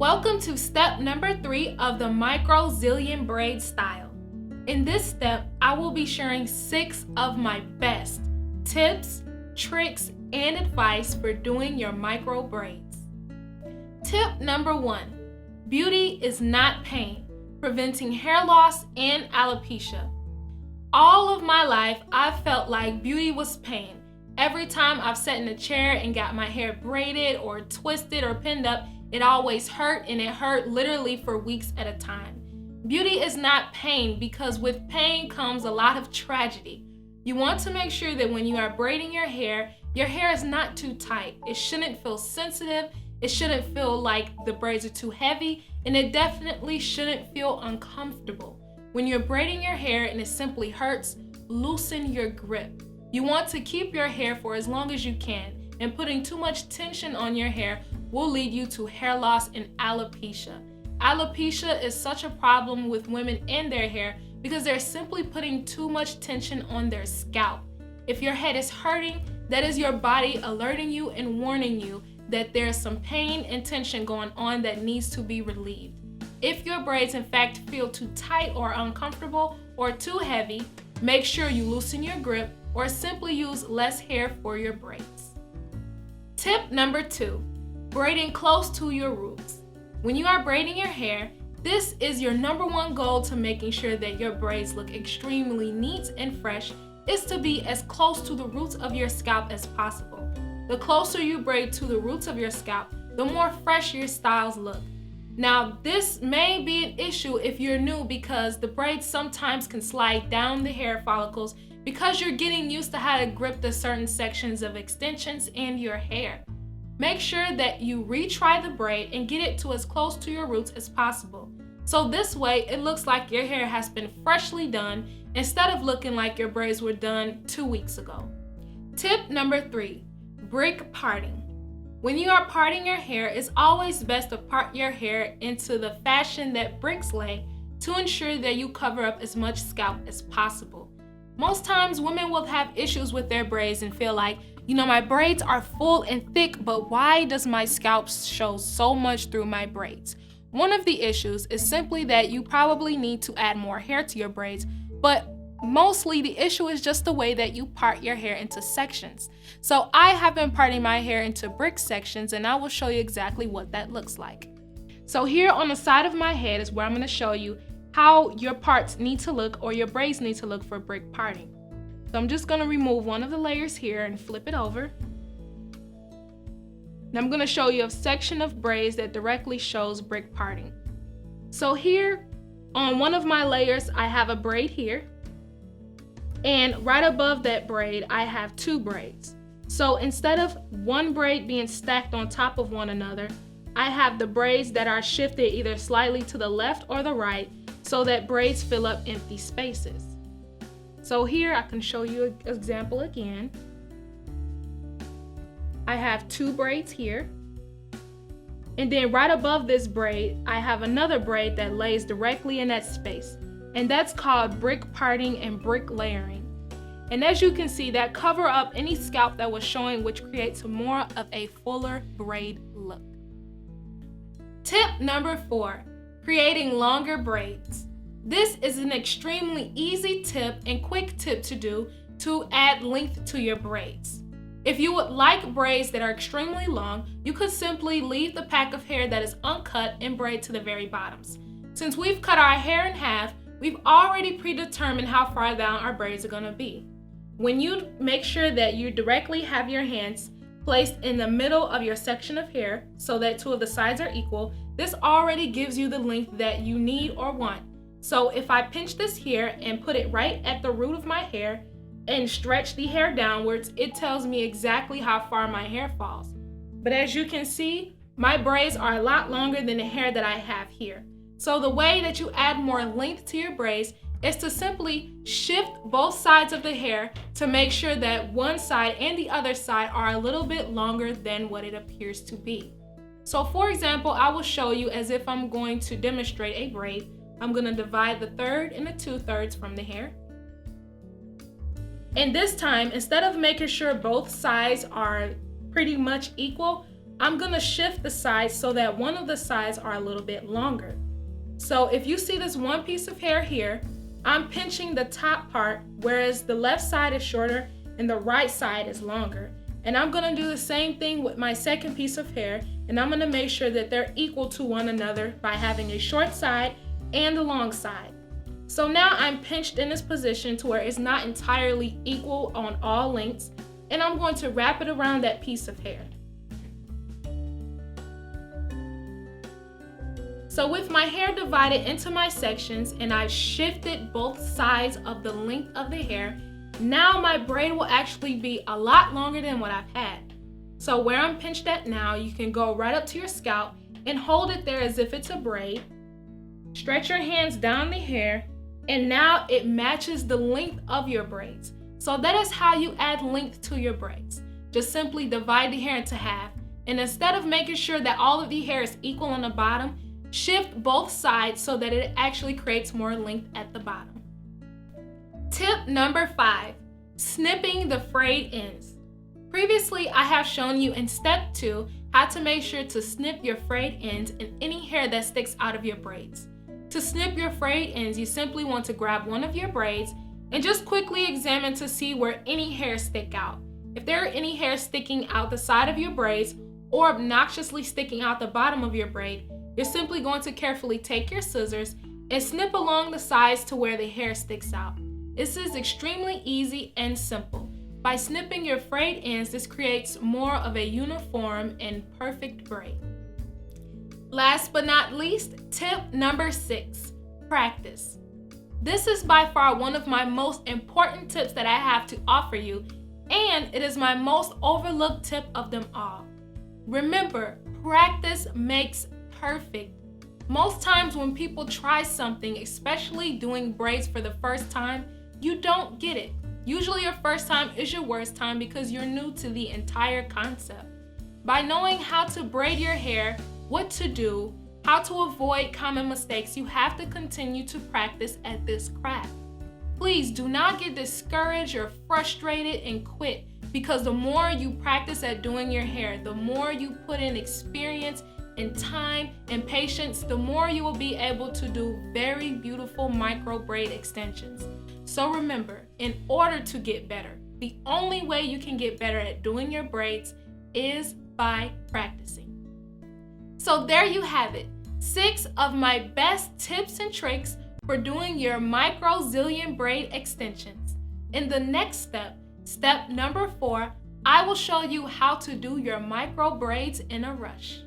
Welcome to step number 3 of the Micro Zillion Braids style. In this step, I will be sharing 6 of my best tips, tricks, and advice for doing your micro braids. Tip number 1, beauty is not pain, preventing hair loss and alopecia. All of my life, I've felt like beauty was pain. Every time I've sat in a chair and got my hair braided or twisted or pinned up, it always hurt, and it hurt literally for weeks at a time. Beauty is not pain because with pain comes a lot of tragedy. You want to make sure that when you are braiding your hair is not too tight. It shouldn't feel sensitive, it shouldn't feel like the braids are too heavy, and it definitely shouldn't feel uncomfortable. When you're braiding your hair and it simply hurts, loosen your grip. You want to keep your hair for as long as you can, and putting too much tension on your hair will lead you to hair loss and alopecia. Alopecia is such a problem with women and their hair because they're simply putting too much tension on their scalp. If your head is hurting, that is your body alerting you and warning you that there's some pain and tension going on that needs to be relieved. If your braids in fact feel too tight or uncomfortable or too heavy, make sure you loosen your grip or simply use less hair for your braids. Tip number 2, braiding close to your roots. When you are braiding your hair, this is your number 1 goal to making sure that your braids look extremely neat and fresh, is to be as close to the roots of your scalp as possible. The closer you braid to the roots of your scalp, the more fresh your styles look. Now, this may be an issue if you're new because the braids sometimes can slide down the hair follicles because you're getting used to how to grip the certain sections of extensions in your hair. Make sure that you retry the braid and get it to as close to your roots as possible. So this way, it looks like your hair has been freshly done instead of looking like your braids were done 2 weeks ago. Tip number 3, brick parting. When you are parting your hair, it's always best to part your hair into the fashion that bricks lay to ensure that you cover up as much scalp as possible. Most times, women will have issues with their braids and feel like, my braids are full and thick, but why does my scalp show so much through my braids? One of the issues is simply that you probably need to add more hair to your braids, but mostly the issue is just the way that you part your hair into sections. So I have been parting my hair into brick sections, and I will show you exactly what that looks like. So here on the side of my head is where I'm going to show you how your parts need to look, or your braids need to look, for brick parting. So I'm just going to remove one of the layers here and flip it over. And I'm going to show you a section of braids that directly shows brick parting. So here on one of my layers, I have a braid here. And right above that braid, I have 2 braids. So instead of one braid being stacked on top of one another, I have the braids that are shifted either slightly to the left or the right so that braids fill up empty spaces. So here I can show you an example again. I have 2 braids here. And then right above this braid, I have another braid that lays directly in that space. And that's called brick parting and brick layering. And as you can see, that cover up any scalp that was showing, which creates more of a fuller braid look. Tip number 4, creating longer braids. This is an extremely easy tip and quick tip to do to add length to your braids. If you would like braids that are extremely long, you could simply leave the pack of hair that is uncut and braid to the very bottoms. Since we've cut our hair in half, we've already predetermined how far down our braids are going to be. When you make sure that you directly have your hands placed in the middle of your section of hair so that 2 of the sides are equal, this already gives you the length that you need or want. So if I pinch this here and put it right at the root of my hair and stretch the hair downwards, it tells me exactly how far my hair falls. But as you can see, my braids are a lot longer than the hair that I have here. So the way that you add more length to your braids is to simply shift both sides of the hair to make sure that one side and the other side are a little bit longer than what it appears to be. So for example, I will show you as if I'm going to demonstrate a braid. I'm going to divide the 1/3 and the 2/3 from the hair. And this time, instead of making sure both sides are pretty much equal, I'm gonna shift the sides so that one of the sides are a little bit longer. So if you see this one piece of hair here, I'm pinching the top part, whereas the left side is shorter and the right side is longer. And I'm gonna do the same thing with my second piece of hair, and I'm gonna make sure that they're equal to one another by having a short side and a long side. So now I'm pinched in this position to where it's not entirely equal on all lengths, and I'm going to wrap it around that piece of hair. So with my hair divided into my sections and I've shifted both sides of the length of the hair, now my braid will actually be a lot longer than what I've had. So where I'm pinched at now, you can go right up to your scalp and hold it there as if it's a braid. Stretch your hands down the hair, and now it matches the length of your braids. So that is how you add length to your braids. Just simply divide the hair into half, and instead of making sure that all of the hair is equal on the bottom, shift both sides so that it actually creates more length at the bottom. Tip number 5, snipping the frayed ends. Previously, I have shown you in step 2 how to make sure to snip your frayed ends and any hair that sticks out of your braids. To snip your frayed ends, you simply want to grab one of your braids and just quickly examine to see where any hairs stick out. If there are any hairs sticking out the side of your braids or obnoxiously sticking out the bottom of your braid, you're simply going to carefully take your scissors and snip along the sides to where the hair sticks out. This is extremely easy and simple. By snipping your frayed ends, this creates more of a uniform and perfect braid. Last but not least, tip number 6, practice. This is by far one of my most important tips that I have to offer you, and it is my most overlooked tip of them all. Remember, practice makes perfect. Most times when people try something, especially doing braids for the first time, you don't get it. Usually your first time is your worst time because you're new to the entire concept. By knowing how to braid your hair, what to do, how to avoid common mistakes, you have to continue to practice at this craft. Please do not get discouraged or frustrated and quit, because the more you practice at doing your hair, the more you put in experience and time and patience, the more you will be able to do very beautiful micro braid extensions. So remember, in order to get better, the only way you can get better at doing your braids is by practicing. So there you have it, 6 of my best tips and tricks for doing your micro Zillion braid extensions. In the next step, step number 4, I will show you how to do your micro braids in a rush.